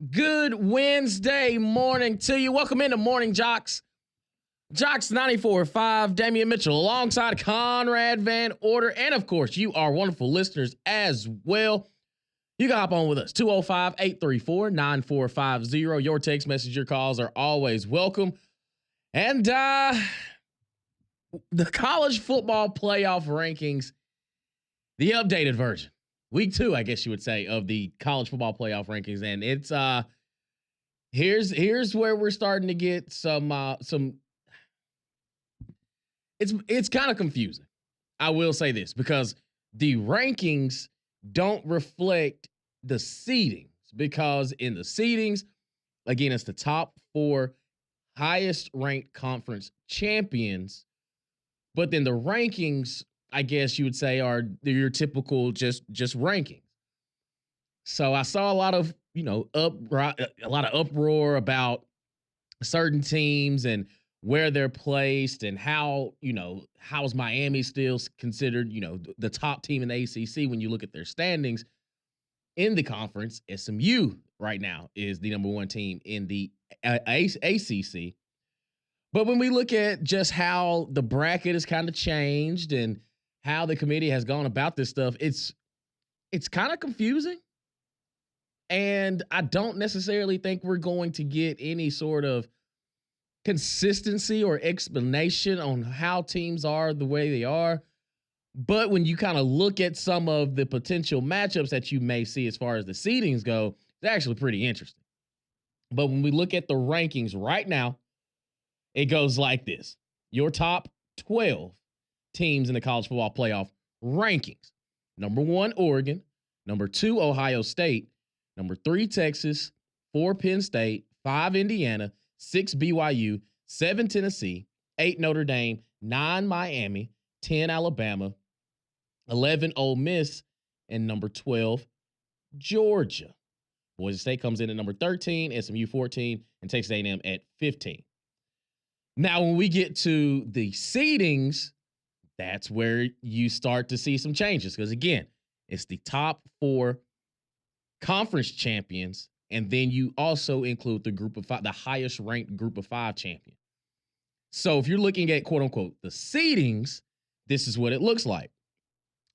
Good Wednesday morning to you. Welcome into Morning JOX. JOX 94.5, Damian Mitchell alongside Conrad Van Order. And of course, you are wonderful listeners as well. You can hop on with us, 205-834-9450. Your text message, your calls are always welcome. And the college football playoff rankings, the updated version. Week 2, I guess you would say, of the college football playoff rankings. And it's here's where we're starting to get some it's kind of confusing. I will say this because the rankings don't reflect the seedings, because in the seedings, again, it's the top 4 highest ranked conference champions, but then the rankings, I guess you would say, are your typical just rankings. So I saw a lot of, a lot of uproar about certain teams and where they're placed and how's Miami still considered, the top team in the ACC when you look at their standings in the conference. SMU right now is the number 1 team in the ACC. But when we look at just how the bracket has kind of changed and how the committee has gone about this stuff, it's kind of confusing. And I don't necessarily think we're going to get any sort of consistency or explanation on how teams are the way they are. But when you kind of look at some of the potential matchups that you may see as far as the seedings go, it's actually pretty interesting. But when we look at the rankings right now, it goes like this. Your top 12 teams in the college football playoff rankings. Number 1, Oregon. Number 2, Ohio State. Number 3, Texas. 4, Penn State. 5, Indiana. 6, BYU. 7, Tennessee. 8, Notre Dame. 9, Miami. 10, Alabama. 11, Ole Miss. And number 12, Georgia. Boise State comes in at number 13. SMU 14. And Texas A&M at 15. Now, when we get to the seedings, that's where you start to see some changes. Because, again, it's the top 4 conference champions. And then you also include the group of 5, the highest ranked group of 5 champion. So if you're looking at, quote unquote, the seedings, this is what it looks like.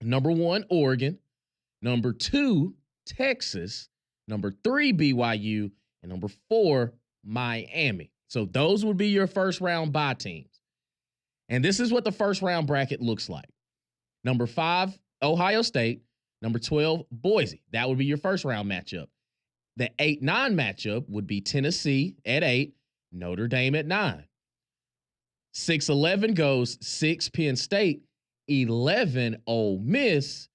Number 1, Oregon. Number 2, Texas. Number 3, BYU. And number 4, Miami. So those would be your first round bye teams. And this is what the first round bracket looks like. Number 5, Ohio State. Number 12, Boise. That would be your first round matchup. The 8-9 matchup would be Tennessee at 8, Notre Dame at 9. 6-11 goes 6, Penn State. 11, Ole Miss.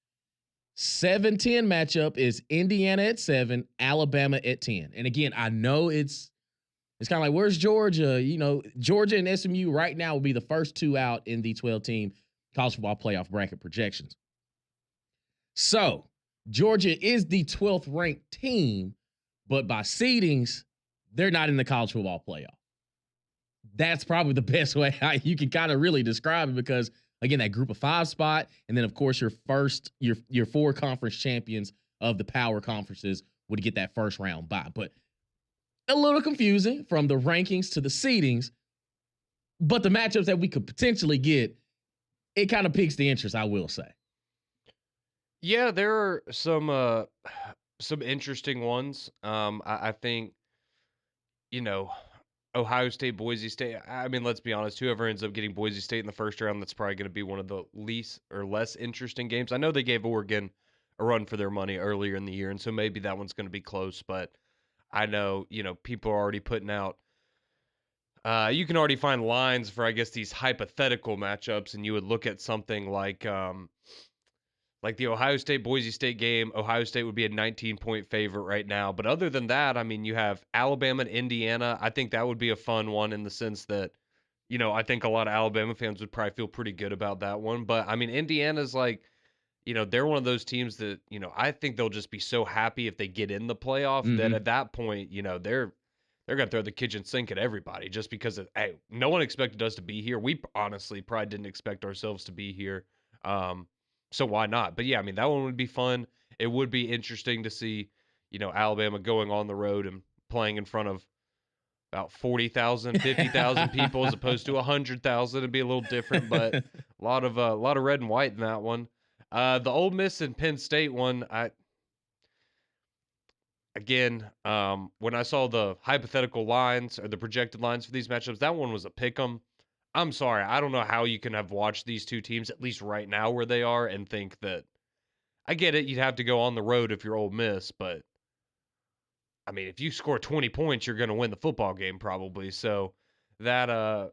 7-10 matchup is Indiana at 7, Alabama at 10. And again, I know it's kind of like, where's Georgia? Georgia and SMU right now will be the first 2 out in the 12-team college football playoff bracket projections. So Georgia is the 12th ranked team, but by seedings, they're not in the college football playoff. That's probably the best way you can kind of really describe it, because, again, that group of 5 spot, and then, of course, your 4 conference champions of the power conferences would get that first round bye. But a little confusing from the rankings to the seedings, but the matchups that we could potentially get, it kind of piques the interest, I will say. Yeah, there are some interesting ones. I think, Ohio State, Boise State. I mean, let's be honest, whoever ends up getting Boise State in the first round, that's probably going to be one of the least or less interesting games. I know they gave Oregon a run for their money earlier in the year, and so maybe that one's going to be close, but I know, people are already putting out you can already find lines for, I guess, these hypothetical matchups, and you would look at something like the Ohio State Boise State game. Ohio State would be a 19-point favorite right now. But other than that, I mean, you have Alabama and Indiana. I think that would be a fun one in the sense that, I think a lot of Alabama fans would probably feel pretty good about that one. But I mean, Indiana's like, they're one of those teams that, I think they'll just be so happy if they get in the playoff that at that point, they're going to throw the kitchen sink at everybody just because hey, no one expected us to be here. We honestly probably didn't expect ourselves to be here. So why not? But yeah, I mean, that one would be fun. It would be interesting to see, Alabama going on the road and playing in front of about 40,000, 50,000 people as opposed to 100,000. It'd be a little different, but a lot of red and white in that one. The Ole Miss and Penn State one, when I saw the hypothetical lines or the projected lines for these matchups, that one was a pick 'em. I'm sorry, I don't know how you can have watched these two teams, at least right now where they are, and think that I get it, you'd have to go on the road if you're Ole Miss, but I mean, if you score 20 points, you're going to win the football game probably. So that, I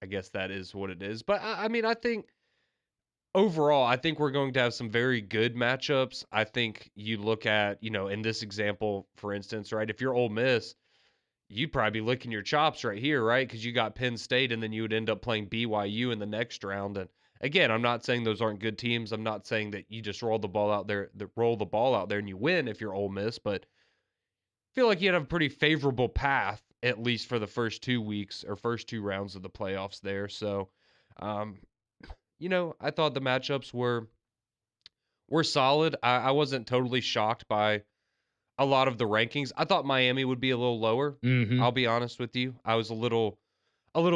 guess that is what it is. But I mean, I think overall, I think we're going to have some very good matchups. I think you look at, in this example, for instance, right? If you're Ole Miss, you'd probably be licking your chops right here, right? Because you got Penn State, and then you would end up playing BYU in the next round. And again, I'm not saying those aren't good teams. I'm not saying that you just roll the ball out there, and you win if you're Ole Miss, but feel like you'd have a pretty favorable path, at least for the first 2 weeks or first two rounds of the playoffs there. So, um, I thought the matchups were solid. I wasn't totally shocked by a lot of the rankings. I thought Miami would be a little lower. Hmm. I'll be honest with you. I was a little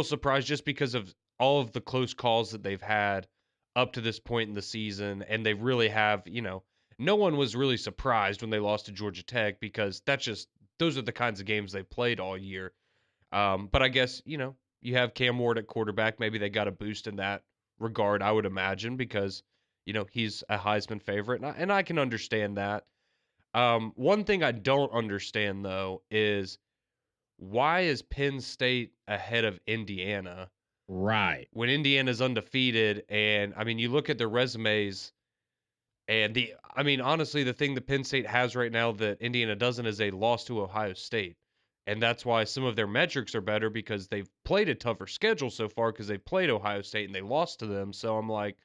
surprised just because of all of the close calls that they've had up to this point in the season, and they really have, no one was really surprised when they lost to Georgia Tech because those are the kinds of games they played all year. But I guess, you have Cam Ward at quarterback. Maybe they got a boost in that regard, I would imagine, because, he's a Heisman favorite, and I can understand that. One thing I don't understand, though, is why is Penn State ahead of Indiana Right. when Indiana's undefeated? And I mean, you look at their resumes, and I mean, honestly, the thing that Penn State has right now that Indiana doesn't is a loss to Ohio State. And that's why some of their metrics are better because they've played a tougher schedule so far because they've played Ohio State and they lost to them. So I'm like,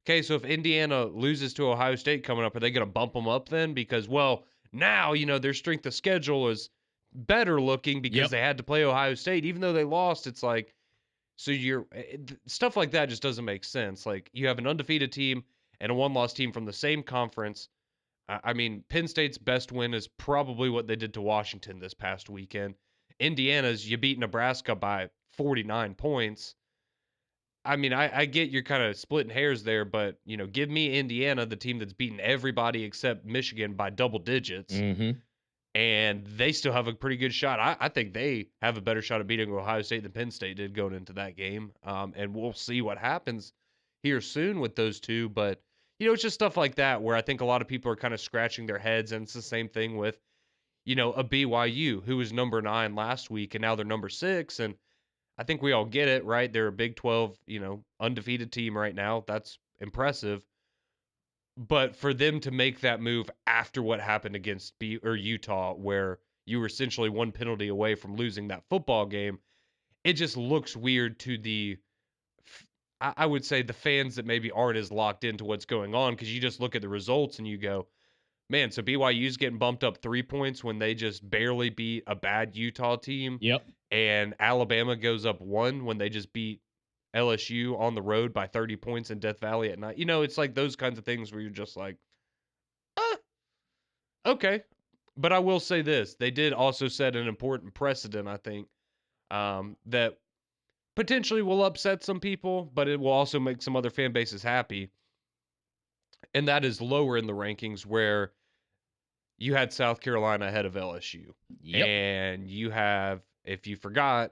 okay, so if Indiana loses to Ohio State coming up, are they going to bump them up then? Because, well, now, their strength of schedule is better looking because Yep. they had to play Ohio State. Even though they lost, it's like, so stuff like that just doesn't make sense. Like, you have an undefeated team and a one-loss team from the same conference. I mean, Penn State's best win is probably what they did to Washington this past weekend. Indiana's, you beat Nebraska by 49 points. I mean, I get you're kind of splitting hairs there, but give me Indiana, the team that's beaten everybody except Michigan by double digits, Hmm. and they still have a pretty good shot. I think they have a better shot of beating Ohio State than Penn State did going into that game. And we'll see what happens here soon with those two. But it's just stuff like that where I think a lot of people are kind of scratching their heads, and it's the same thing with a BYU who was number 9 last week, and now they're number 6, and I think we all get it, right? They're a Big 12, undefeated team right now. That's impressive. But for them to make that move after what happened against Utah, where you were essentially one penalty away from losing that football game, it just looks weird to I would say the fans that maybe aren't as locked into what's going on, because you just look at the results and you go, man, so BYU's getting bumped up 3 points when they just barely beat a bad Utah team, Yep. and Alabama goes up 1 when they just beat LSU on the road by 30 points in Death Valley at night. It's like those kinds of things where you're just like, ah, okay. But I will say this. They did also set an important precedent, I think, that potentially will upset some people, but it will also make some other fan bases happy. And that is lower in the rankings where you had South Carolina ahead of LSU. Yep. And you have, if you forgot,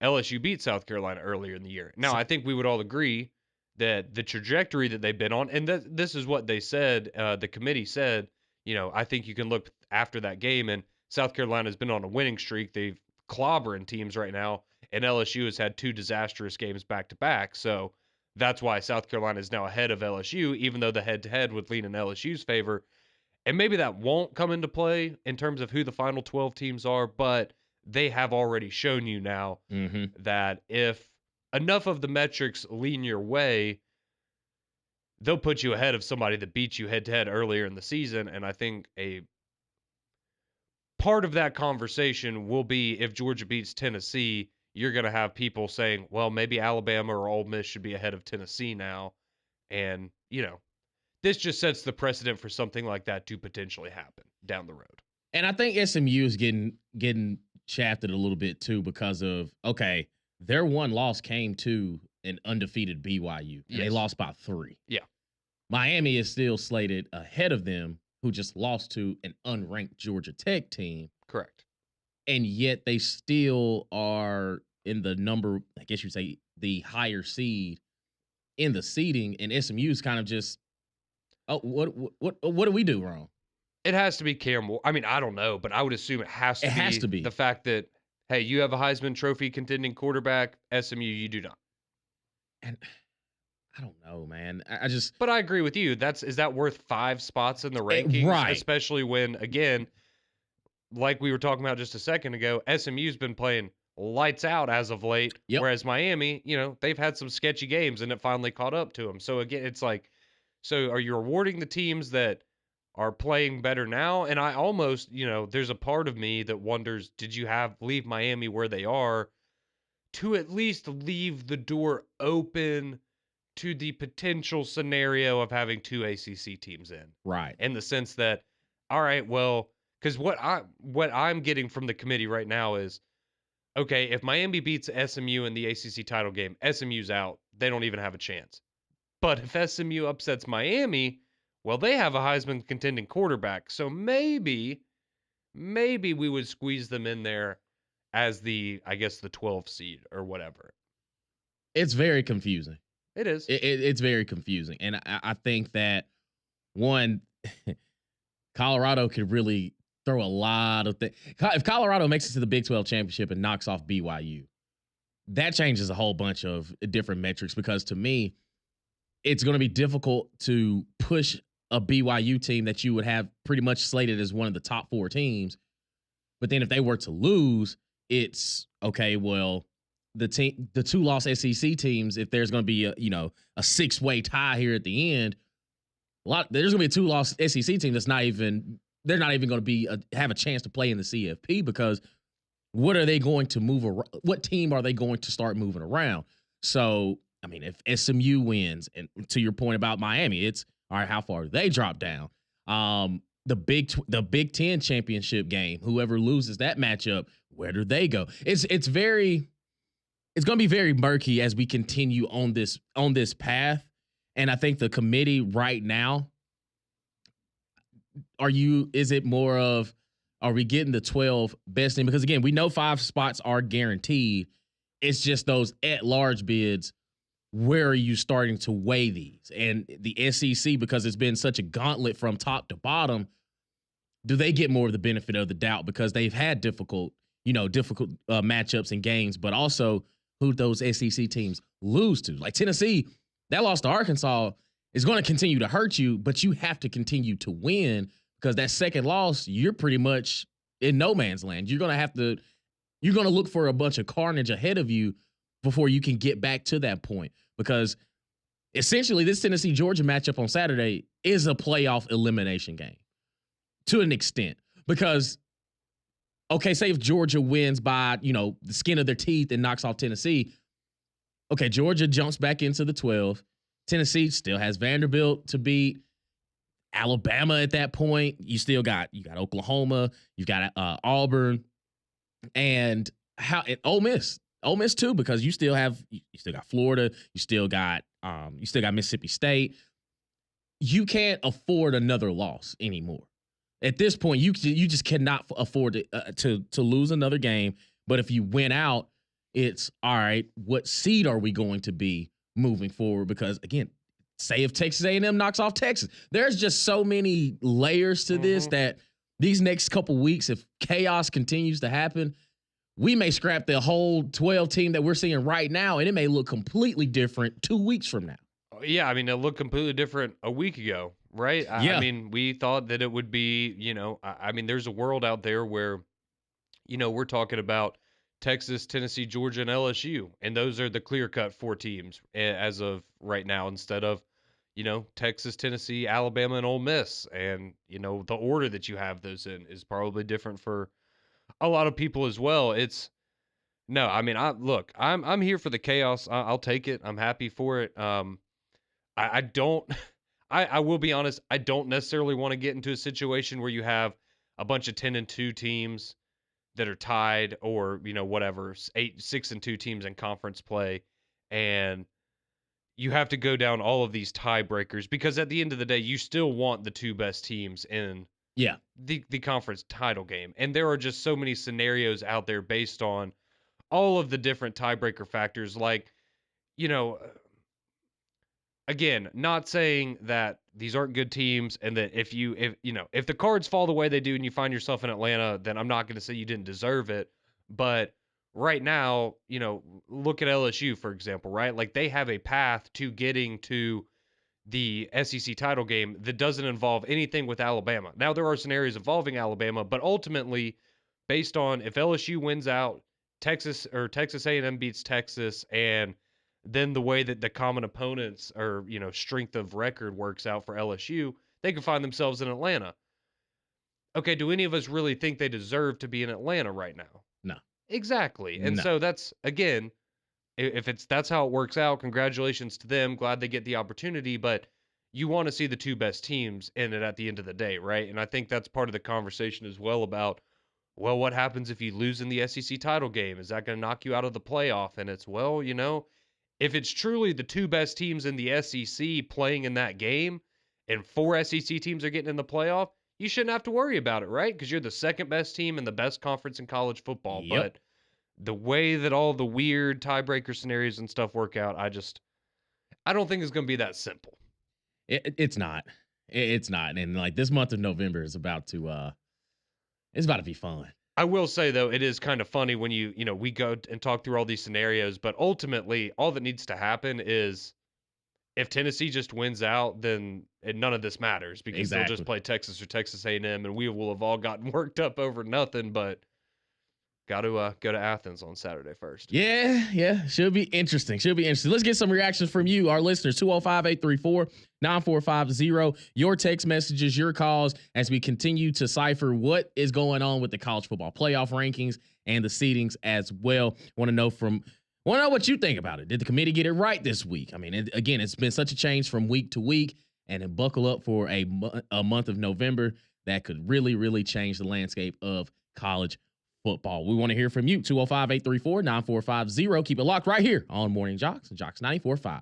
LSU beat South Carolina earlier in the year. Now, So, I think we would all agree that the trajectory that they've been on, and this is what they said, the committee said, I think you can look after that game, and South Carolina has been on a winning streak. They've clobbering teams right now, and LSU has had 2 disastrous games back to back. So that's why South Carolina is now ahead of LSU, even though the head-to-head would lean in LSU's favor. And maybe that won't come into play in terms of who the final 12 teams are, but they have already shown you now hmm that if enough of the metrics lean your way, they'll put you ahead of somebody that beat you head to head earlier in the season. And I think a part of that conversation will be if Georgia beats Tennessee, you're going to have people saying, well, maybe Alabama or Ole Miss should be ahead of Tennessee now. And, this just sets the precedent for something like that to potentially happen down the road. And I think SMU is getting shafted a little bit too because of their one loss came to an undefeated BYU and they Yes. lost by 3. Yeah. Miami is still slated ahead of them, who just lost to an unranked Georgia Tech team. Correct. And yet they still are in the number, I guess you'd say, the higher seed in the seeding, and SMU's kind of just, what do we do wrong? It has to be Cam. I mean, I don't know, but I would assume it has to be the fact that, hey, you have a Heisman Trophy contending quarterback. SMU, you do not. And I don't know, man. I just. But I agree with you. Is that worth 5 spots in the rankings? Right. Especially when, again, like we were talking about just a second ago, SMU's been playing lights out as of late. Yep. Whereas Miami, they've had some sketchy games and it finally caught up to them. So again, it's like, so are you rewarding the teams that are playing better now? And I almost, there's a part of me that wonders, did you leave Miami where they are to at least leave the door open to the potential scenario of having 2 ACC teams in? Right. In the sense that, all right, well, because what I'm getting from the committee right now is, okay, if Miami beats SMU in the ACC title game, SMU's out. They don't even have a chance. But if SMU upsets Miami, well, they have a Heisman contending quarterback. So maybe we would squeeze them in there as the 12 seed or whatever. It's very confusing. It is. It's very confusing. And I think that, one, Colorado could really throw a lot of things. If Colorado makes it to the Big 12 championship and knocks off BYU, that changes a whole bunch of different metrics, because to me, it's going to be difficult to push a BYU team that you would have pretty much slated as one of the top 4 teams. But then if they were to lose, it's okay, well, the 2-loss SEC teams, if there's going to be a 6-way tie here at the end, there's going to be a 2-loss SEC team they're not even going to have a chance to play in the CFP, because what are they going to move around? What team are they going to start moving around? So, I mean, if SMU wins, and to your point about Miami, it's all right, how far do they drop down? The Big 10 championship game, whoever loses that matchup, where do they go? It's going to be very murky as we continue on this path. And I think the committee right now, is it more of, are we getting the 12 best team? Because again, we know 5 spots are guaranteed. It's just those at-large bids. Where are you starting to weigh these? And the SEC, because it's been such a gauntlet from top to bottom, do they get more of the benefit of the doubt because they've had difficult matchups and games, but also who those SEC teams lose to? Like Tennessee, that loss to Arkansas is going to continue to hurt you, but you have to continue to win, because that second loss, you're pretty much in no man's land. You're going to look for a bunch of carnage ahead of you before you can get back to that point, because essentially this Tennessee-Georgia matchup on Saturday is a playoff elimination game to an extent, because, okay, say if Georgia wins by, the skin of their teeth and knocks off Tennessee, okay, Georgia jumps back into the 12. Tennessee still has Vanderbilt to beat. Alabama at that point, you got Oklahoma, you've got Auburn, and Ole Miss too, because you still got Florida, you still got Mississippi State. You can't afford another loss anymore. At this point, you just cannot afford to lose another game. But if you win out, it's all right. What seed are we going to be moving forward? Because again, say if Texas A&M knocks off Texas, there's just so many layers to this that these next couple weeks, if chaos continues to happen, we may scrap the whole 12 team that we're seeing right now, and it may look completely different 2 weeks from now. Yeah, I mean, it looked completely different a week ago, right? Yeah. I mean, we thought that it would be, I mean, there's a world out there where, we're talking about Texas, Tennessee, Georgia, and LSU, and those are the clear-cut 4 teams as of right now, instead of, Texas, Tennessee, Alabama, and Ole Miss. And, the order that you have those in is probably different for a lot of people as well. No, I mean, I'm here for the chaos. I'll take it. I'm happy for it. I don't I will be honest, I don't necessarily want to get into a situation where you have a bunch of 10-2 teams that are tied, or whatever, 6-2 teams in conference play, and you have to go down all of these tiebreakers, because at the end of the day, you still want the two best teams in Yeah. the conference title game. And there are just so many scenarios out there based on all of the different tiebreaker factors. Like, you know, again, not saying that these aren't good teams, and that if the cards fall the way they do and you find yourself in Atlanta, then I'm not going to say you didn't deserve it. But right now, look at LSU, for example, right? Like, they have a path to getting to the SEC title game that doesn't involve anything with Alabama. Now, there are scenarios involving Alabama, but ultimately, based on if LSU wins out, Texas A&M beats Texas, and then the way that the common opponents, or strength of record works out for LSU, they can find themselves in Atlanta. Okay, do any of us really think they deserve to be in Atlanta right now? No. Exactly. And No. so that's, again, if that's how it works out, congratulations to them. Glad they get the opportunity, but you want to see the two best teams in it at the end of the day, right? And I think that's part of the conversation as well about, well, what happens if you lose in the SEC title game? Is that going to knock you out of the playoff? And it's, well, if it's truly the two best teams in the SEC playing in that game, and four SEC teams are getting in the playoff, you shouldn't have to worry about it, right? Because you're the second best team in the best conference in college football. Yep. But the way that all the weird tiebreaker scenarios and stuff work out, I don't think it's going to be that simple. It's not. It's not. And like this month of November is about to it's about to be fun. I will say, though, it is kind of funny when we go and talk through all these scenarios, but ultimately all that needs to happen is, if Tennessee just wins out, then none of this matters, because they'll just Exactly. play Texas or Texas A&M, and we will have all gotten worked up over nothing. But got to go to Athens on Saturday first. Yeah. Should be interesting. Let's get some reactions from you, our listeners. 205-834-9450. Your text messages, your calls, as we continue to cipher what is going on with the college football playoff rankings and the seedings as well. Want to know what you think about it. Did the committee get it right this week? I mean, again, it's been such a change from week to week, and then buckle up for a month of November that could really, really change the landscape of college football. We want to hear from you. 205-834-9450. Keep it locked right here on Morning JOX and JOX 94.5.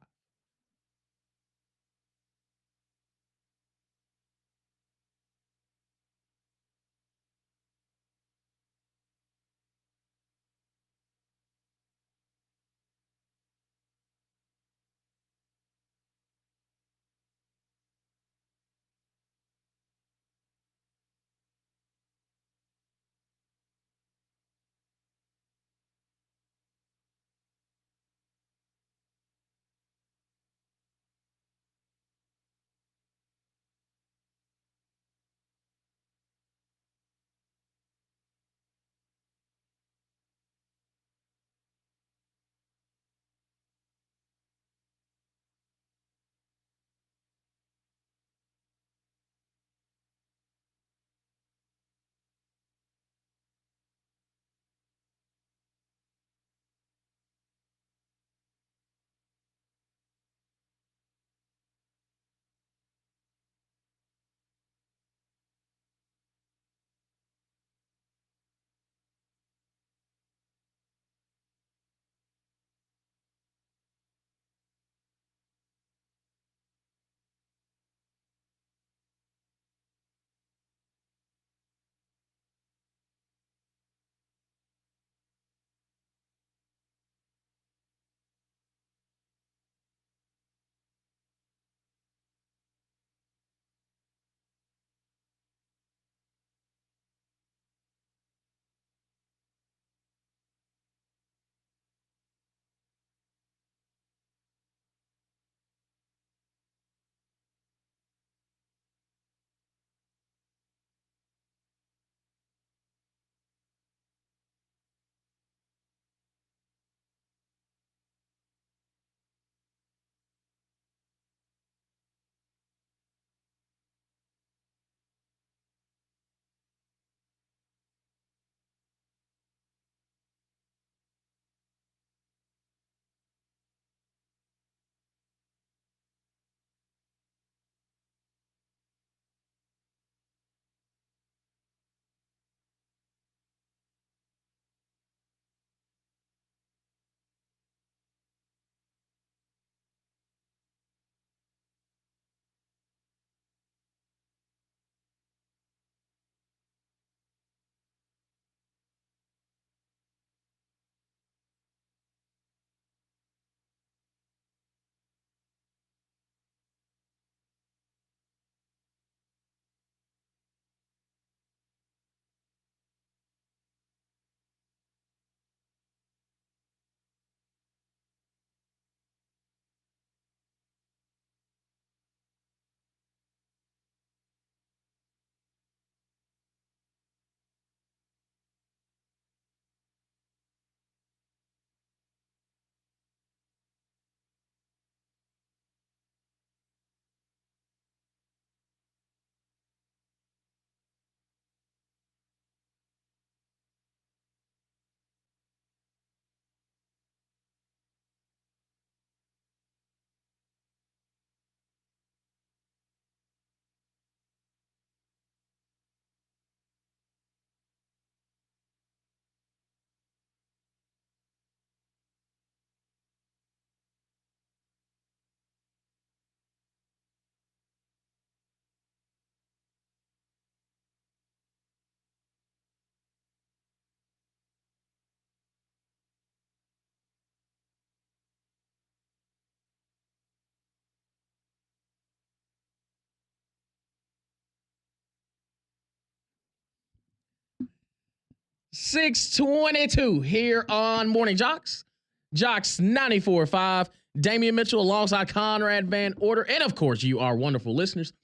622 here on Morning JOX. JOX 94.5. Damian Mitchell alongside Conrad Van Order. And of course, you are wonderful listeners.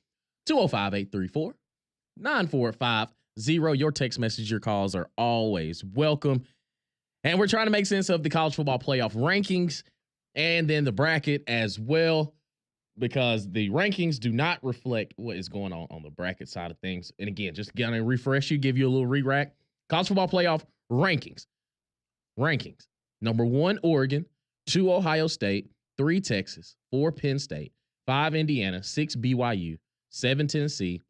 205-834-9450. Your text message, your calls are always welcome. And we're trying to make sense of the college football playoff rankings and then the bracket as well, because the rankings do not reflect what is going on the bracket side of things. And again, just gonna refresh you, give you a little re-rack. College football playoff rankings. Number 1, Oregon. 2, Ohio State. 3, Texas. 4, Penn State. 5, Indiana. 6, BYU. 7, Tennessee.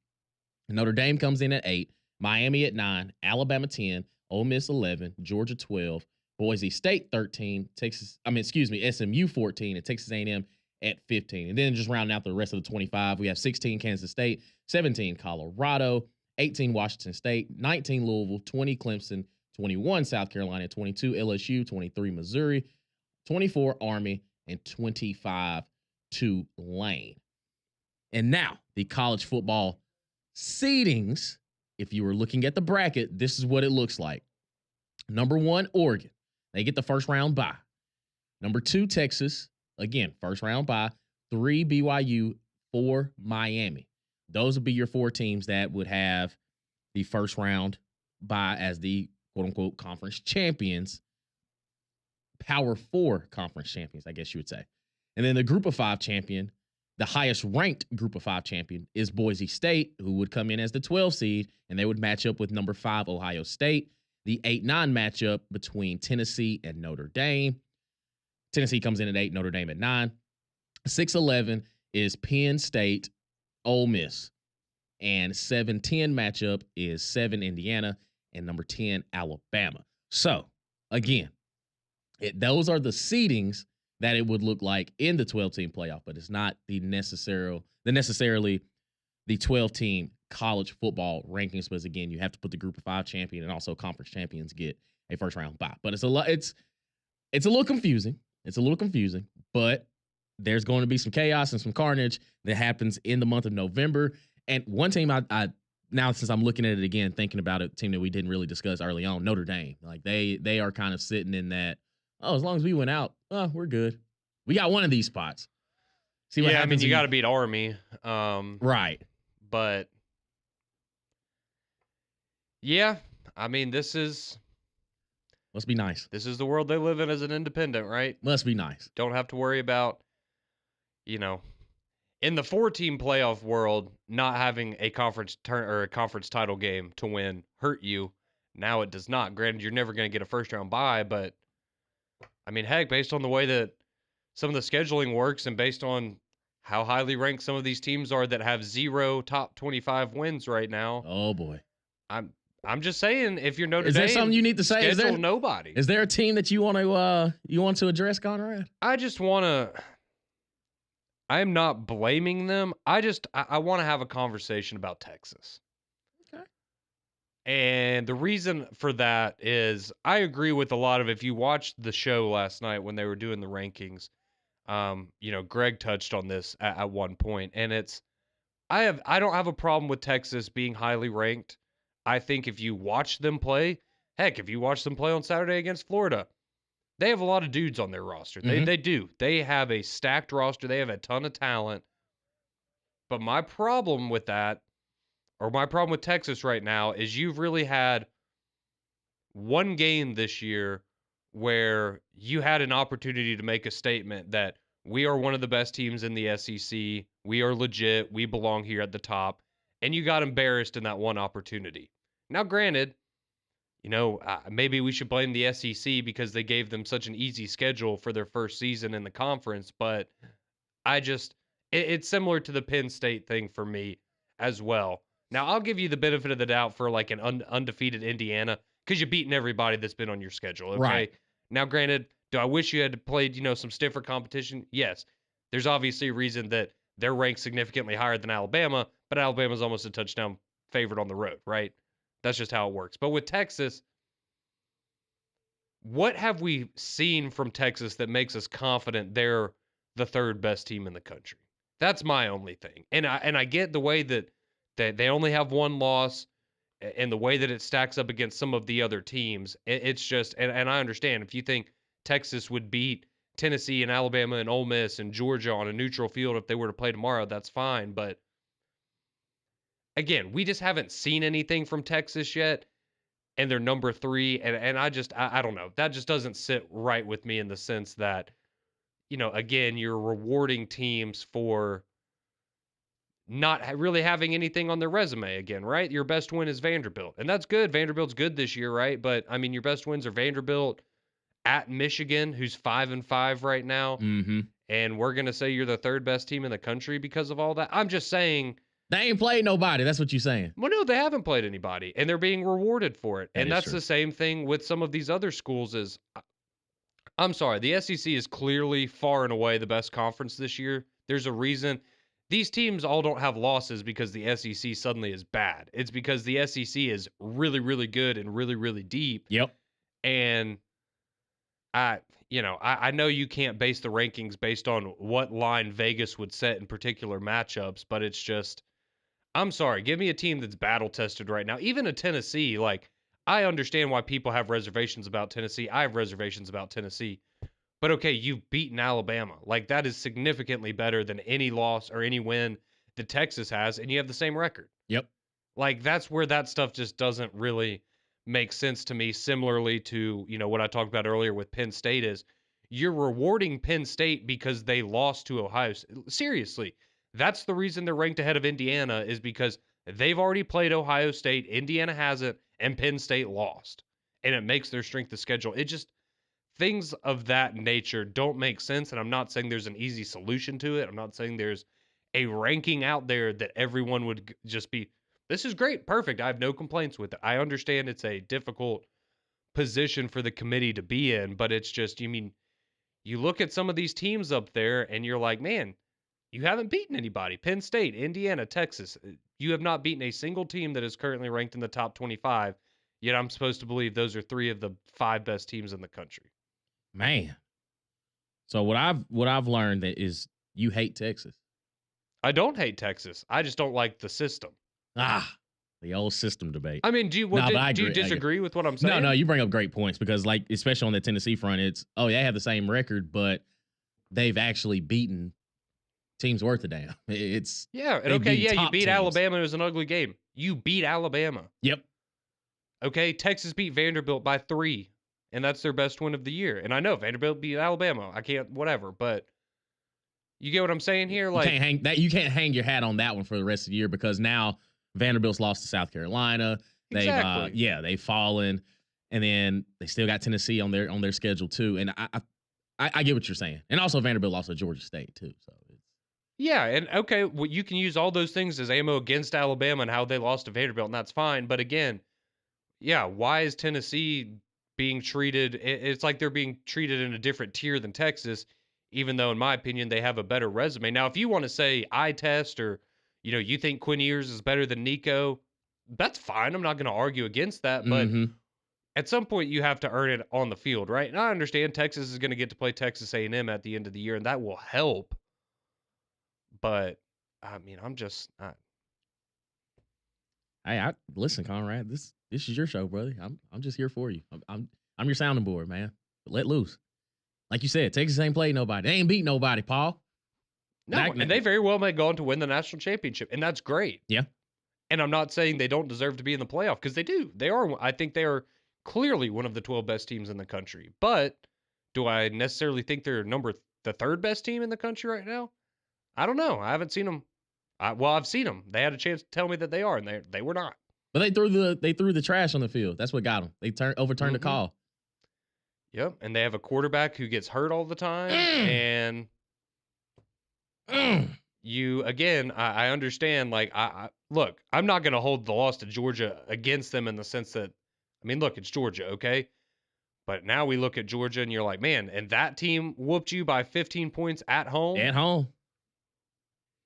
Notre Dame comes in at 8. Miami at 9. Alabama 10. Ole Miss 11. Georgia 12. Boise State 13. SMU 14. And Texas A&M at 15. And then just rounding out the rest of the 25, we have 16, Kansas State. 17, Colorado. 18, Washington State, 19, Louisville, 20, Clemson, 21, South Carolina, 22, LSU, 23, Missouri, 24, Army, and 25, Tulane. And now, the college football seedings, if you were looking at the bracket, this is what it looks like. Number 1, Oregon. They get the first round bye. Number 2, Texas. Again, first round bye. 3, BYU, 4, Miami. Those would be your 4 teams that would have the first round bye as the quote-unquote conference champions. Power 4 conference champions, I guess you would say. And then the group of 5 champion, the highest ranked group of 5 champion is Boise State, who would come in as the 12 seed, and they would match up with number 5, Ohio State. The 8-9 matchup between Tennessee and Notre Dame. Tennessee comes in at 8, Notre Dame at 9. 6-11 is Penn State, Ole Miss, and 7-10 matchup is 7 Indiana and number 10 Alabama. So again, those are the seedings that it would look like in the 12-team playoff, but it's not necessarily the 12-team college football rankings. Because again, you have to put the group of 5 champion and also conference champions get a first round bye. But it's a little confusing. But there's going to be some chaos and some carnage that happens in the month of November. And one team I now, since I'm looking at it again, thinking about it, team that we didn't really discuss early on, Notre Dame. Like they are kind of sitting in that, as long as we went out, we're good. We got one of these spots. See what happens. You got to beat Army. Right. But yeah, this must be nice. This is the world they live in as an independent, right? Must be nice. Don't have to worry about, in the 4-team playoff world, not having a conference title game to win hurt you. Now it does not. Granted, you're never going to get a first round bye, but heck, based on the way that some of the scheduling works and based on how highly ranked some of these teams are that have 0 top 25 wins right now. Oh boy. I'm just saying, if you're Notre Dame, is there something you need to say? Schedule nobody. Is there a team that you want to address, Conrad? I am not blaming them. I want to have a conversation about Texas. Okay. And the reason for that is I agree with a lot of, if you watched the show last night when they were doing the rankings, Greg touched on this at one point, and I don't have a problem with Texas being highly ranked. I think if you watch them play, if you watch them play on Saturday against Florida, they have a lot of dudes on their roster. Mm-hmm. They do. They have a stacked roster. They have a ton of talent. But my problem with that, or my problem with Texas right now, is you've really had one game this year where you had an opportunity to make a statement that we are one of the best teams in the SEC. We are legit. We belong here at the top. And you got embarrassed in that one opportunity. Now, granted, maybe we should blame the SEC because they gave them such an easy schedule for their first season in the conference. But it's similar to the Penn State thing for me as well. Now, I'll give you the benefit of the doubt for like an undefeated Indiana because you've beaten everybody that's been on your schedule. Okay. Right. Now, granted, do I wish you had played, some stiffer competition? Yes. There's obviously a reason that they're ranked significantly higher than Alabama, but Alabama's almost a touchdown favorite on the road, right? That's just how it works. But with Texas, what have we seen from Texas that makes us confident they're the third best team in the country? That's my only thing. And I get the way that they only have one loss. and the way that it stacks up against some of the other teams, it's just, and I understand if you think Texas would beat Tennessee and Alabama and Ole Miss and Georgia on a neutral field if they were to play tomorrow, that's fine. But again, we just haven't seen anything from Texas yet, and they're number 3. And I don't know. That just doesn't sit right with me in the sense that, again, you're rewarding teams for not really having anything on their resume again, right? Your best win is Vanderbilt, and that's good. Vanderbilt's good this year, right? But I mean, your best wins are Vanderbilt at Michigan, who's 5-5 right now, and we're gonna say you're the 3rd best team in the country because of all that. I'm just saying they ain't played nobody. That's what you're saying. Well, no, they haven't played anybody, and they're being rewarded for it. And that's true. the same thing with some of these other schools. I'm sorry, the SEC is clearly far and away the best conference this year. There's a reason. These teams all don't have losses because the SEC suddenly is bad. It's because the SEC is really, really good and really, really deep. Yep. And I know you can't base the rankings based on what line Vegas would set in particular matchups, but it's just, I'm sorry, give me a team that's battle tested right now. Even a Tennessee, like, I understand why people have reservations about Tennessee. I have reservations about Tennessee. But okay, you've beaten Alabama. Like, that is significantly better than any loss or any win that Texas has, and you have the same record. Yep. Like, that's where that stuff just doesn't really make sense to me. Similarly to, what I talked about earlier with Penn State is you're rewarding Penn State because they lost to Ohio State. Seriously, that's the reason they're ranked ahead of Indiana is because they've already played Ohio State, Indiana hasn't, and Penn State lost. And it makes their strength of schedule. It just, things of that nature don't make sense. And I'm not saying there's an easy solution to it. I'm not saying there's a ranking out there that everyone would just be, this is great, perfect. I have no complaints with it. I understand it's a difficult position for the committee to be in, but it's just, you look at some of these teams up there and you're like, man, you haven't beaten anybody. Penn State, Indiana, Texas. You have not beaten a single team that is currently ranked in the top 25. Yet I'm supposed to believe those are 3 of the 5 best teams in the country. Man. So what I've learned is you hate Texas. I don't hate Texas. I just don't like the system. The old system debate. I mean, do you disagree with what I'm saying? No, you bring up great points because, like, especially on the Tennessee front, it's, they have the same record, but they've actually beaten teams worth a damn. It's you beat teams. Alabama. It was an ugly game. You beat Alabama. Yep. Okay, Texas beat Vanderbilt by 3, and that's their best win of the year. And I know Vanderbilt beat Alabama. I can't, whatever, but you get what I'm saying here? Like, you can't hang your hat on that one for the rest of the year because now Vanderbilt's lost to South Carolina. Exactly. They've fallen, and then they still got Tennessee on their schedule too. And I get what you're saying. And also Vanderbilt lost to Georgia State too. So yeah, and okay, well, you can use all those things as ammo against Alabama and how they lost to Vanderbilt, and that's fine. But again, yeah, why is Tennessee being treated? It's like they're being treated in a different tier than Texas, even though, in my opinion, they have a better resume. Now, if you want to say eye test or, you think Quinn Ewers is better than Nico, that's fine. I'm not going to argue against that. But at some point, you have to earn it on the field, right? And I understand Texas is going to get to play Texas A&M at the end of the year, and that will help. But, I mean, I'm just not. Hey, listen, Conrad. This is your show, brother. I'm just here for you. I'm your sounding board, man. Let loose. Like you said, Texas ain't played nobody. They ain't beat nobody, Paul. No, and they very well may go on to win the national championship, and that's great. Yeah. And I'm not saying they don't deserve to be in the playoff, because they do. They are. I think they are clearly one of the 12 best teams in the country. But do I necessarily think they're the 3rd best team in the country right now? I don't know. I haven't seen them. I've seen them. They had a chance to tell me that they are, and they were not. But they threw the trash on the field. That's what got them. They overturned the call. Yep, and they have a quarterback who gets hurt all the time, and you again. I understand. Like, look, I'm not going to hold the loss to Georgia against them in the sense that, I mean, look, it's Georgia, okay? But now we look at Georgia, and you're like, man, and that team whooped you by 15 points at home. At home.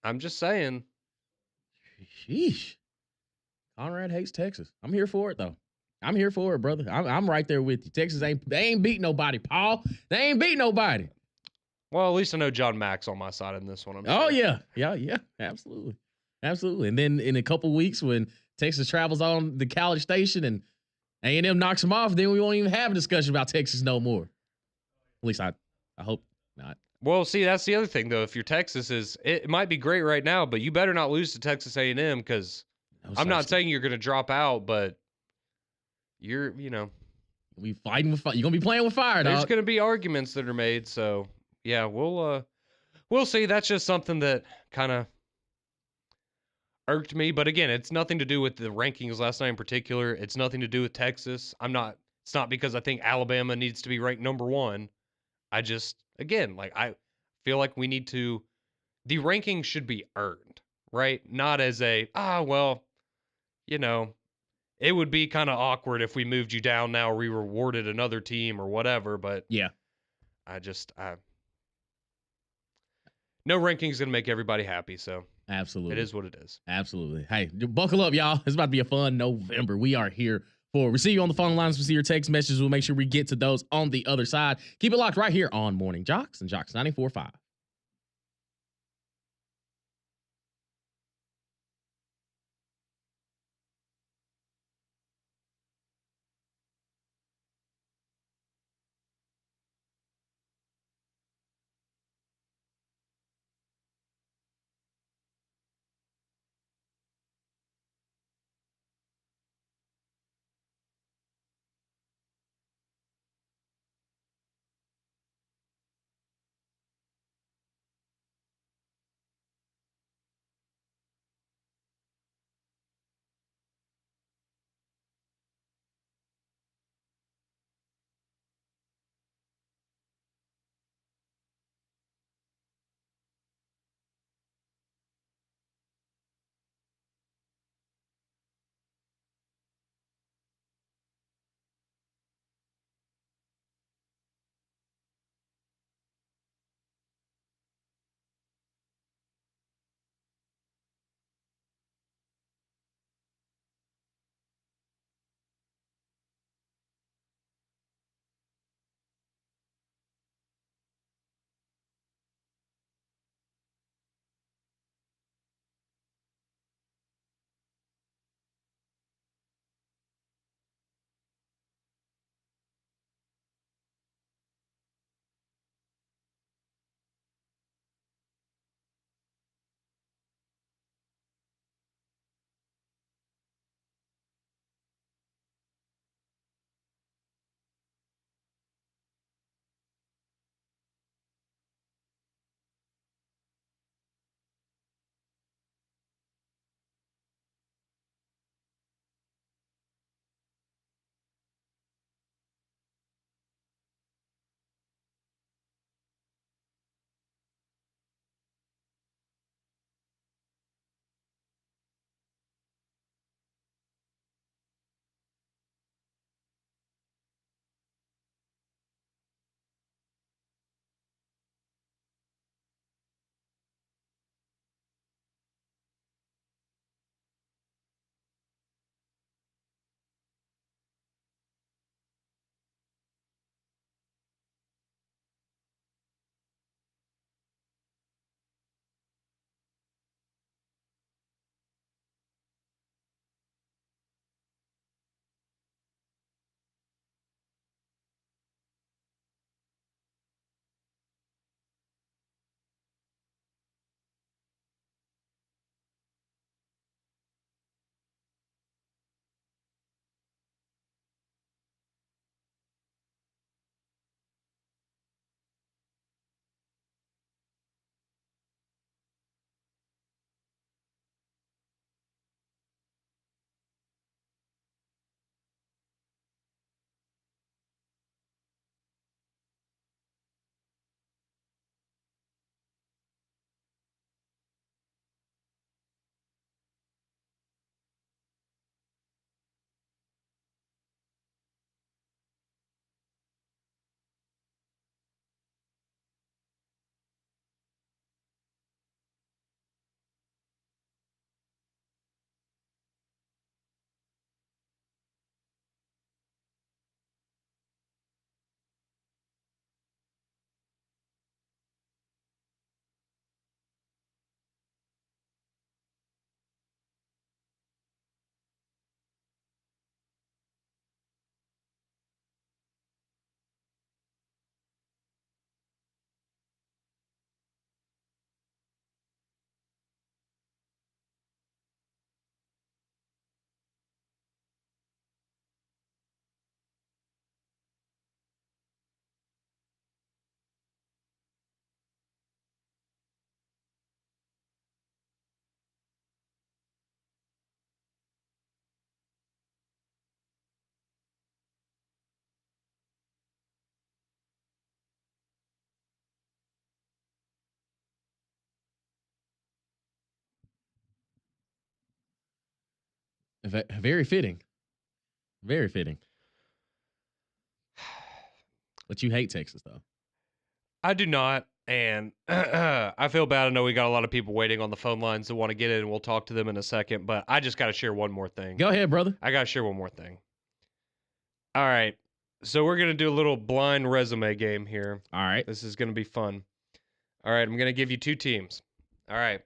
I'm just saying. Sheesh. Conrad hates Texas. I'm here for it, though. I'm here for it, brother. I'm right there with you. Texas they ain't beat nobody, Paul. They ain't beat nobody. Well, at least I know John Mack's on my side in this one. Oh, yeah. Yeah, absolutely. Absolutely. And then in a couple weeks when Texas travels on the College Station and A&M knocks them off, then we won't even have a discussion about Texas no more. At least I hope not. Well, see, that's the other thing though. If you're Texas, it might be great right now, but you better not lose to Texas A&M because No, I'm not sir. saying you're going to drop out, but you're We fighting with fire. You're gonna be playing with fire, there's dog. going to be arguments that are made. So yeah, we'll see. That's just something that kind of irked me. But again, it's nothing to do with the rankings last night in particular. It's nothing to do with Texas. It's not because I think Alabama needs to be ranked number one. I just, again, like I feel like the rankings should be earned, right? Not as well, you know, it would be kind of awkward if we moved you down now or we rewarded another team or whatever. But Yeah, no rankings going to make everybody happy. So absolutely. it is what it is. Absolutely. Hey, buckle up, y'all. It's about to be a fun November. We are here for. We see you on the phone lines. We see your text messages. We'll make sure we get to those on the other side. Keep it locked right here on Morning JOX and JOX 94.5. Very fitting. Very fitting. But you hate Texas, though. I do not, and I feel bad. I know we got a lot of people waiting on the phone lines that want to get in, and we'll talk to them in a second, but I just got to share one more thing. Go ahead, brother. I got to share one more thing. All right, so we're going to do a little blind resume game here. All right. This is going to be fun. All right, I'm going to give you two teams. All right.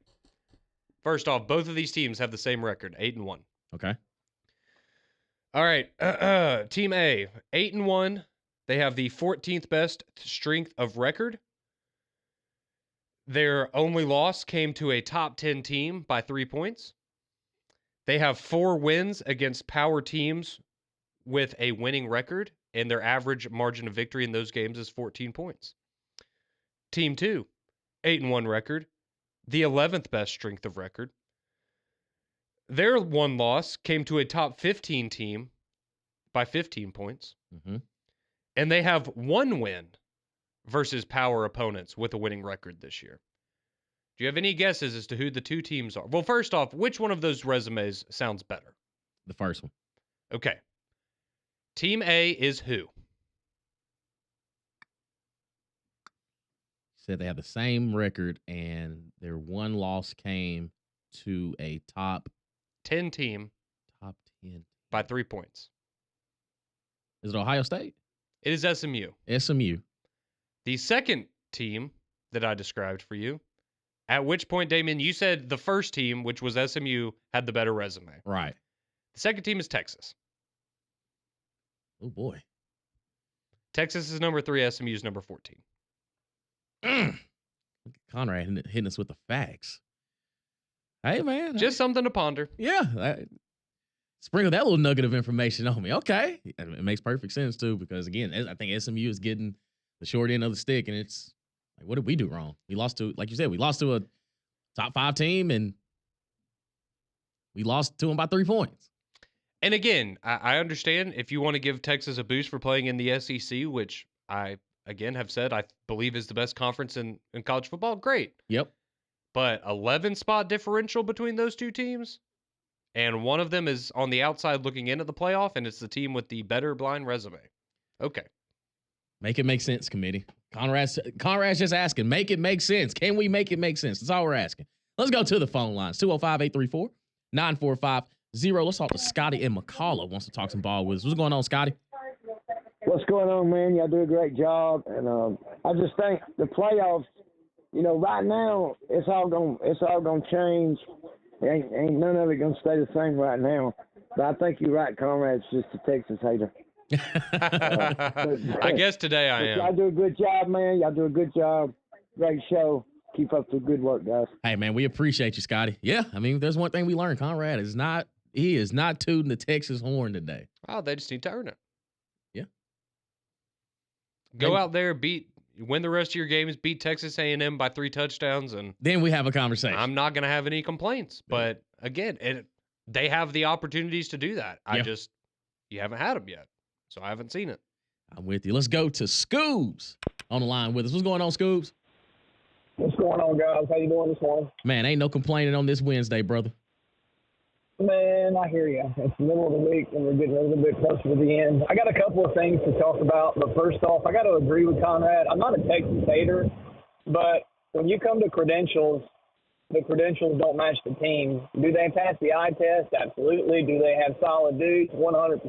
First off, both of these teams have the same record, 8-1. Okay. All right, Team A, 8-1. They have the 14th best strength of record. Their only loss came to a top 10 team by 3 points. They have 4 wins against power teams with a winning record, and their average margin of victory in those games is 14 points. Team 2, 8-1 record, the 11th best strength of record. Their one loss came to a top 15 team by 15 points. Mm-hmm. And they have 1 win versus power opponents with a winning record this year. Do you have any guesses as to who the two teams are? Well, first off, which one of those resumes sounds better? The first one. Okay. Team A is who? Said they have the same record, and their one loss came to a top 10 team. Top 10. By 3 points. Is it Ohio State? It is SMU. SMU. The second team that I described for you, at which point, Damon, you said the first team, which was SMU, had the better resume. Right. The second team is Texas. Oh, boy. Texas is number 3, SMU is number 14. Conrad hitting us with the facts. Hey, man. Just something to ponder. Yeah. Sprinkle that little nugget of information on me. Okay. It makes perfect sense, too, because, again, I think SMU is getting the short end of the stick, and it's like, what did we do wrong? We lost to, like you said, we lost to a top 5 team, and we lost to them by 3 points. And again, I understand if you want to give Texas a boost for playing in the SEC, which I, again, have said I believe is the best conference in college football, great. Yep. But 11-spot differential between those two teams, and one of them is on the outside looking into the playoff, and it's the team with the better blind resume. Okay. Make it make sense, committee. Conrad's just asking, make it make sense. Can we make it make sense? That's all we're asking. Let's go to the phone lines. 205-834-9450. Let's talk to Scotty and McCullough wants to talk some ball with us. What's going on, Scotty? What's going on, man? Y'all do a great job. And I just think the playoffs, right now, it's all gonna change. Ain't none of it gonna stay the same right now. But I think you're right, Conrad. It's just a Texas hater. I guess today I am. Y'all do a good job, man. Y'all do a good job. Great show. Keep up the good work, guys. Hey, man, we appreciate you, Scotty. Yeah, I mean, there's one thing we learned. Conrad is not tooting the Texas horn today. Oh, they just need to earn it. Yeah. Go out there, win the rest of your games, beat Texas A&M by 3 touchdowns, and then we have a conversation. I'm not going to have any complaints. But again, they have the opportunities to do that. You haven't had them yet, so I haven't seen it. I'm with you. Let's go to Scoobs on the line with us. What's going on, Scoobs? What's going on, guys? How you doing this morning? Man, ain't no complaining on this Wednesday, brother. Man, I hear you. It's the middle of the week, and we're getting a little bit closer to the end. I got a couple of things to talk about, but first off, I got to agree with Conrad. I'm not a Texas hater, but when you come to credentials, the credentials don't match the team. Do they pass the eye test? Absolutely. Do they have solid dudes? 100%.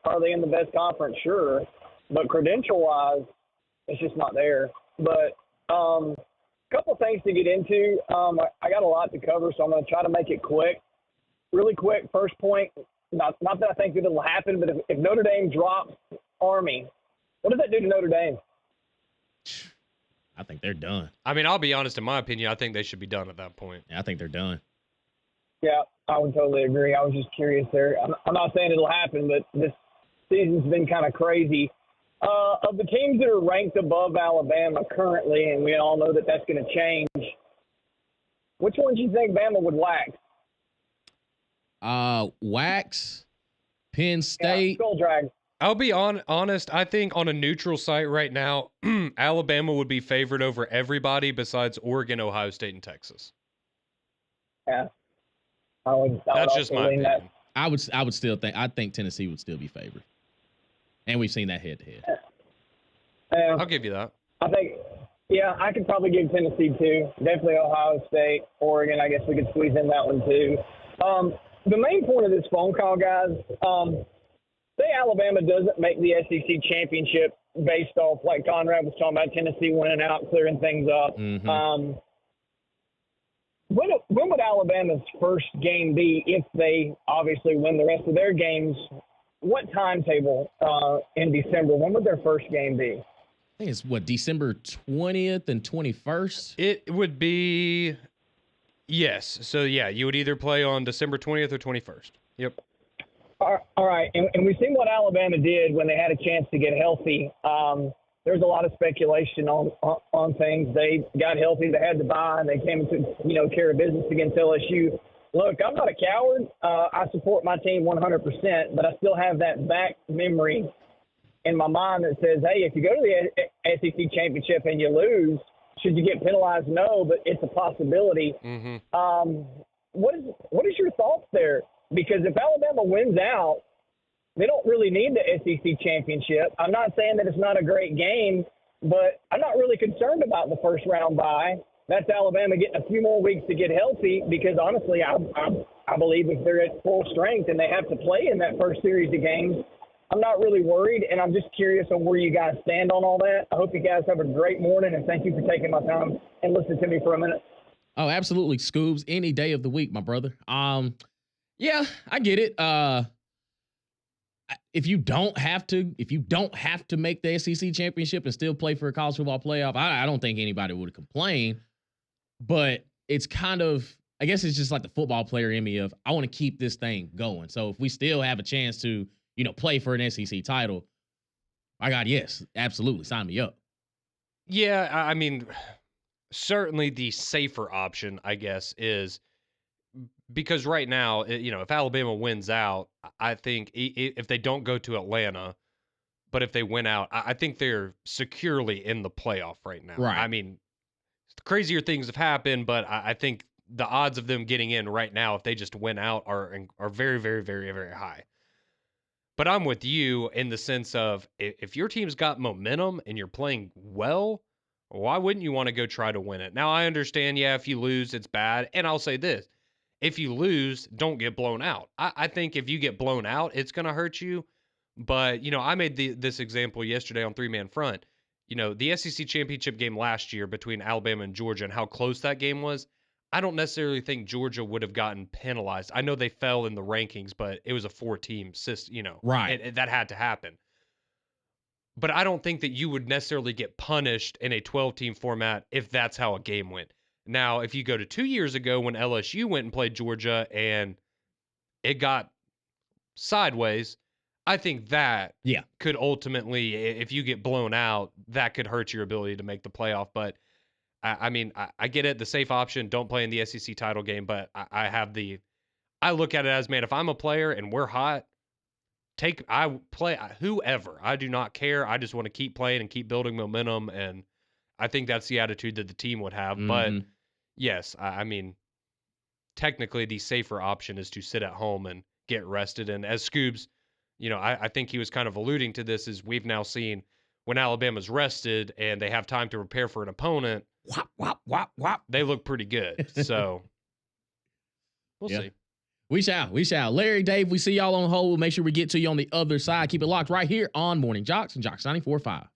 Are they in the best conference? Sure. But credential-wise, it's just not there. But couple things to get into. I got a lot to cover, so I'm going to try to make it quick. Really quick, first point, not that I think it'll happen, but if Notre Dame drops Army, what does that do to Notre Dame? I think they're done. I mean, I'll be honest, in my opinion, I think they should be done at that point. Yeah, I think they're done. Yeah, I would totally agree. I was just curious there. I'm not saying it'll happen, but this season's been kind of crazy. Of the teams that are ranked above Alabama currently, and we all know that that's going to change, which ones do you think Bama would wax? Wax, Penn State. Yeah, Skull Drag. I'll be honest. I think on a neutral site right now, Alabama would be favored over everybody besides Oregon, Ohio State, and Texas. Yeah. That's just my opinion. I would still think Tennessee would still be favored, and we've seen that head to head. I'll give you that. I think, yeah, I could probably give Tennessee two. Definitely Ohio State, Oregon. I guess we could squeeze in that one too. The main point of this phone call, guys, say Alabama doesn't make the SEC championship based off, like Conrad was talking about, Tennessee winning out, clearing things up. Mm-hmm. When would Alabama's first game be if they obviously win the rest of their games? What timetable in December? When would their first game be? I think it's December 20th and 21st. It would be, yes. So yeah, you would either play on December 20th or 21st. Yep. All right, and we've seen what Alabama did when they had a chance to get healthy. There's a lot of speculation on things. They got healthy, they had to bye, and they came into care of business against LSU. Look, I'm not a coward. I support my team 100%, but I still have that back memory in my mind that says, hey, if you go to the SEC championship and you lose, should you get penalized? No, but it's a possibility. Mm-hmm. What is your thoughts there? Because if Alabama wins out, they don't really need the SEC championship. I'm not saying that it's not a great game, but I'm not really concerned about the first round bye. That's Alabama getting a few more weeks to get healthy because, honestly, I believe if they're at full strength and they have to play in that first series of games, I'm not really worried, and I'm just curious on where you guys stand on all that. I hope you guys have a great morning, and thank you for taking my time and listening to me for a minute. Oh, absolutely, Scoobs. Any day of the week, my brother. Yeah, I get it. If you don't have to make the SEC championship and still play for a college football playoff, I don't think anybody would complain. But it's kind of, I guess it's just like the football player in me of, I want to keep this thing going. So if we still have a chance to, play for an SEC title, my God, yes, absolutely, sign me up. Yeah, I mean, certainly the safer option, I guess, is because right now, if Alabama wins out, I think if they don't go to Atlanta, but if they win out, I think they're securely in the playoff right now. Right. I mean, crazier things have happened, but I think the odds of them getting in right now, if they just win out, are very, very, very, very high. But I'm with you in the sense of if your team's got momentum and you're playing well, why wouldn't you want to go try to win it? Now, I understand, yeah, if you lose, it's bad. And I'll say this. If you lose, don't get blown out. I think if you get blown out, it's going to hurt you. But, I made this example yesterday on 3-Man Front. The SEC championship game last year between Alabama and Georgia and how close that game was, I don't necessarily think Georgia would have gotten penalized. I know they fell in the rankings, but it was a 4-team system, Right. and that had to happen. But I don't think that you would necessarily get punished in a 12-team format if that's how a game went. Now, if you go to 2 years ago when LSU went and played Georgia and it got sideways, I think that could ultimately, if you get blown out, that could hurt your ability to make the playoff. But I mean, I get it. The safe option, don't play in the SEC title game. But I look at it as, man, if I'm a player and we're hot, I play whoever. I do not care. I just want to keep playing and keep building momentum. And I think that's the attitude that the team would have. Mm-hmm. But yes, I mean, technically the safer option is to sit at home and get rested. And as Scoobs, I think he was kind of alluding to this, is we've now seen when Alabama's rested and they have time to prepare for an opponent, whop, whop, whop, whop. They look pretty good. So we'll see. We shall. Larry, Dave, we see y'all on hold. We'll make sure we get to you on the other side. Keep it locked right here on Morning JOX and JOX 94.5.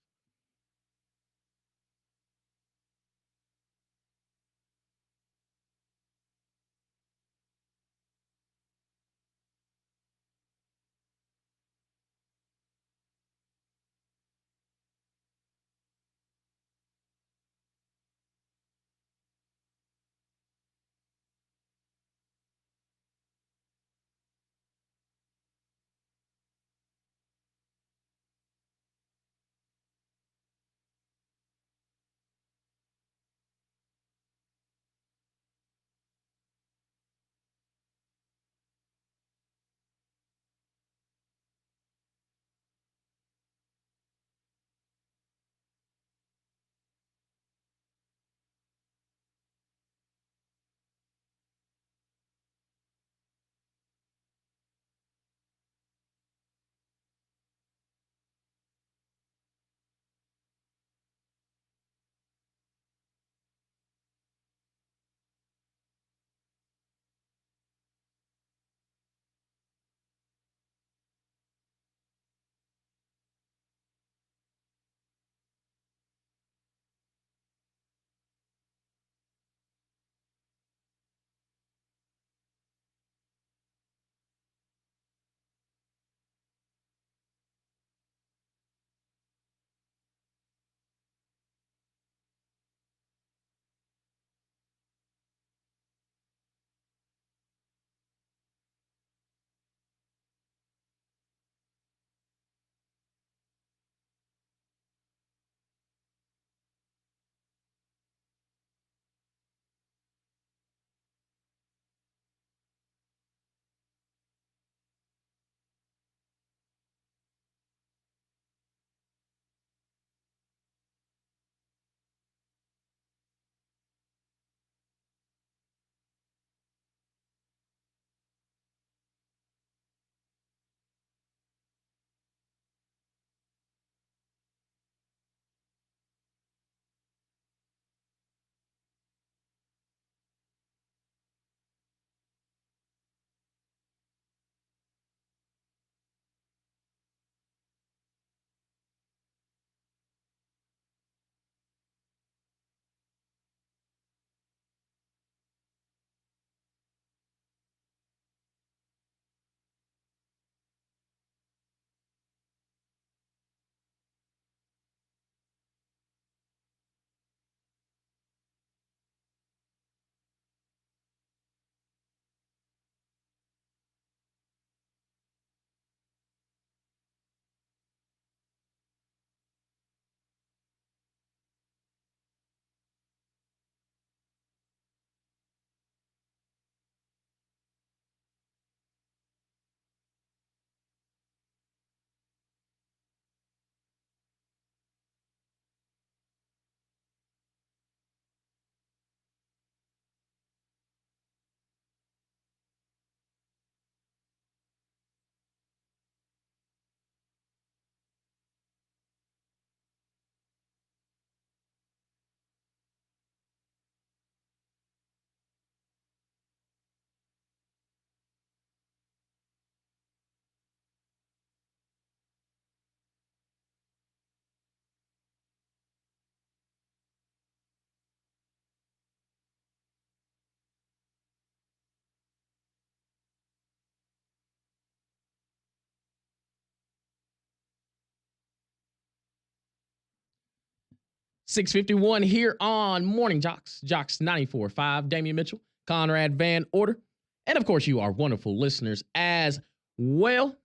6:51 here on Morning JOX, JOX 94.5, Damian Mitchell, Conrad Van Order, and of course you are wonderful listeners as well.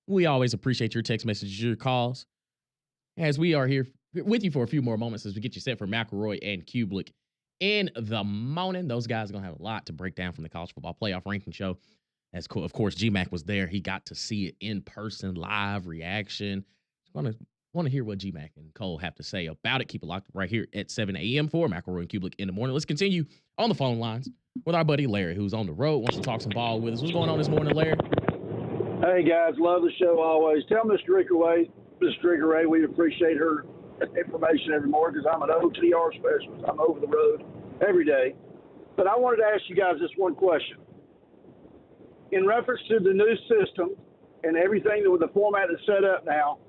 We always appreciate your text messages, your calls, as we are here with you for a few more moments as we get you set for McElroy and Kublik in the morning. Those guys are going to have a lot to break down from the college football playoff ranking show. As of course, GMAC was there. He got to see it in person, live reaction. Want to hear what GMAC and Cole have to say about it. Keep it locked right here at 7 a.m. for McElroy and Kublik in the morning. Let's continue on the phone lines with our buddy Larry, who's on the road, wants to talk some ball with us. What's going on this morning, Larry? Hey, guys. Love the show always. Tell Miss Drickeray we appreciate her information every morning because I'm an OTR specialist. I'm over the road every day. But I wanted to ask you guys this one question. In reference to the new system and everything with the format that's set up now,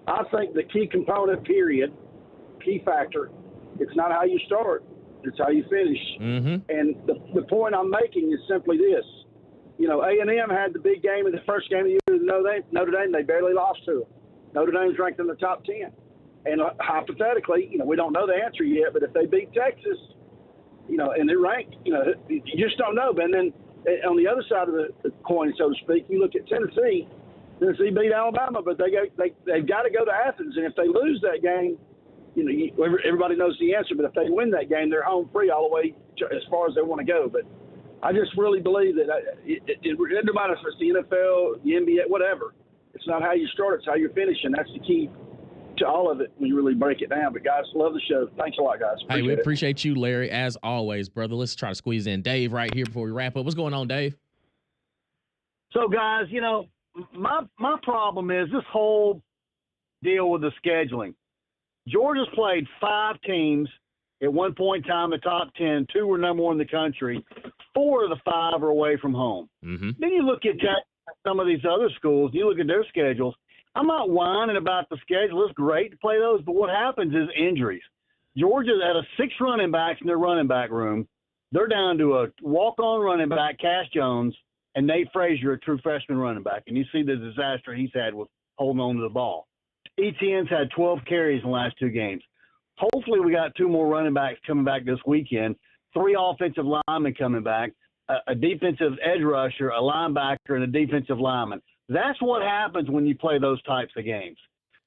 I think the key component, key factor, it's not how you start, it's how you finish. Mm-hmm. And the point I'm making is simply this. You know, A&M had the big game in the first game of the year with Notre Dame. They barely lost to them. Notre Dame's ranked in the top 10. And hypothetically, you know, we don't know the answer yet, but if they beat Texas, you know, and they're ranked, you know, you just don't know. But then on the other side of the coin, so to speak, you look at Tennessee. Tennessee beat Alabama, but they've got to go to Athens, and if they lose that game, you know, everybody knows the answer. But if they win that game, they're home free all the way as far as they want to go. But I just really believe that it doesn't matter if it's the NFL, the NBA, whatever. It's not how you start; it's how you finish, and that's the key to all of it when you really break it down. But guys, love the show. Thanks a lot, guys. Hey, we appreciate you, Larry, as always, brother. Let's try to squeeze in Dave right here before we wrap up. What's going on, Dave? So, guys, you know, my problem is this whole deal with the scheduling. Georgia's played 5 teams at one point in time, the top 10. 2 were number 1 in the country. 4 of the 5 are away from home. Mm-hmm. Then you look at some of these other schools, you look at their schedules. I'm not whining about the schedule. It's great to play those, but what happens is injuries. Georgia's at 6 running backs in their running back room. They're down to a walk-on running back, Cash Jones, and Nate Frazier, a true freshman running back. And you see the disaster he's had with holding on to the ball. ETN's had 12 carries in the last 2 games. Hopefully we got 2 more running backs coming back this weekend, 3 offensive linemen coming back, a defensive edge rusher, a linebacker, and a defensive lineman. That's what happens when you play those types of games.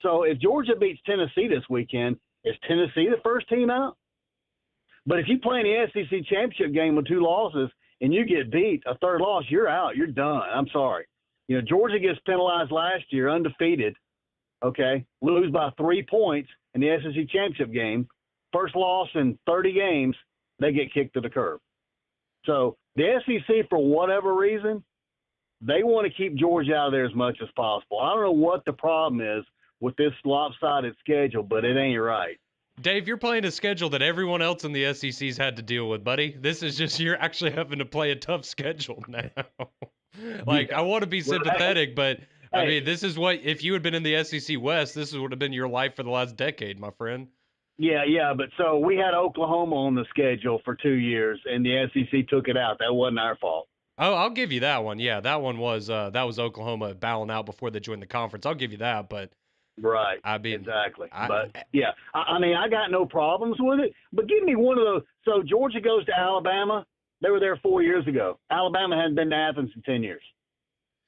So if Georgia beats Tennessee this weekend, is Tennessee the first team out? But if you play in the SEC championship game with 2 losses and you get beat, a 3rd loss, you're out. You're done. I'm sorry. You know, Georgia gets penalized last year, undefeated, okay, lose by 3 points in the SEC championship game. First loss in 30 games, they get kicked to the curb. So the SEC, for whatever reason, they want to keep Georgia out of there as much as possible. I don't know what the problem is with this lopsided schedule, but it ain't right. Dave, you're playing a schedule that everyone else in the SEC's had to deal with, buddy. This is just you're actually having to play a tough schedule now. Like, I want to be sympathetic, but I mean, this is what, if you had been in the SEC West, this would have been your life for the last decade, my friend. Yeah, but so we had Oklahoma on the schedule for 2 years, and the SEC took it out. That wasn't our fault. Oh, I'll give you that one. Yeah, that one was Oklahoma bowing out before they joined the conference. I'll give you that, but right, I mean, exactly. But yeah, I mean, I got no problems with it. But give me one of those. So Georgia goes to Alabama. They were there 4 years ago. Alabama hadn't been to Athens in 10 years.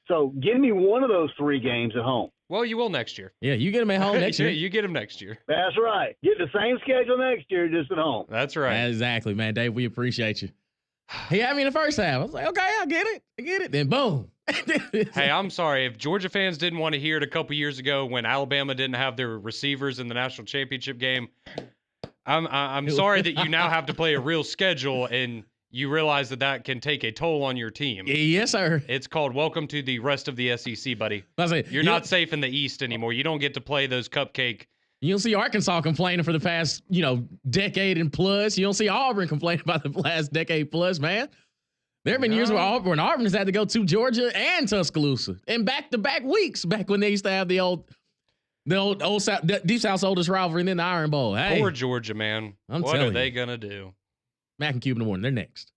So give me one of those 3 games at home. Well, you will next year. Yeah, you get them at home next year. You get them next year. That's right. Get the same schedule next year, just at home. That's right. Exactly, man. Dave, we appreciate you. He had me in the first half. I was like, okay, I get it. Then boom. Hey, I'm sorry. If Georgia fans didn't want to hear it a couple years ago when Alabama didn't have their receivers in the national championship game, I'm sorry that you now have to play a real schedule and you realize that can take a toll on your team. Yes, sir. It's called welcome to the rest of the SEC, buddy. You're not safe in the East anymore. You don't get to play those cupcake. You don't see Arkansas complaining for the past, decade and plus. You don't see Auburn complaining about the last decade plus, man. There have been years where Auburn has had to go to Georgia and Tuscaloosa in back-to-back weeks back when they used to have the old South, Deep South's oldest rivalry and then the Iron Bowl. Hey, poor Georgia, man. What are they going to do? Mac and Cube in the morning. They're next.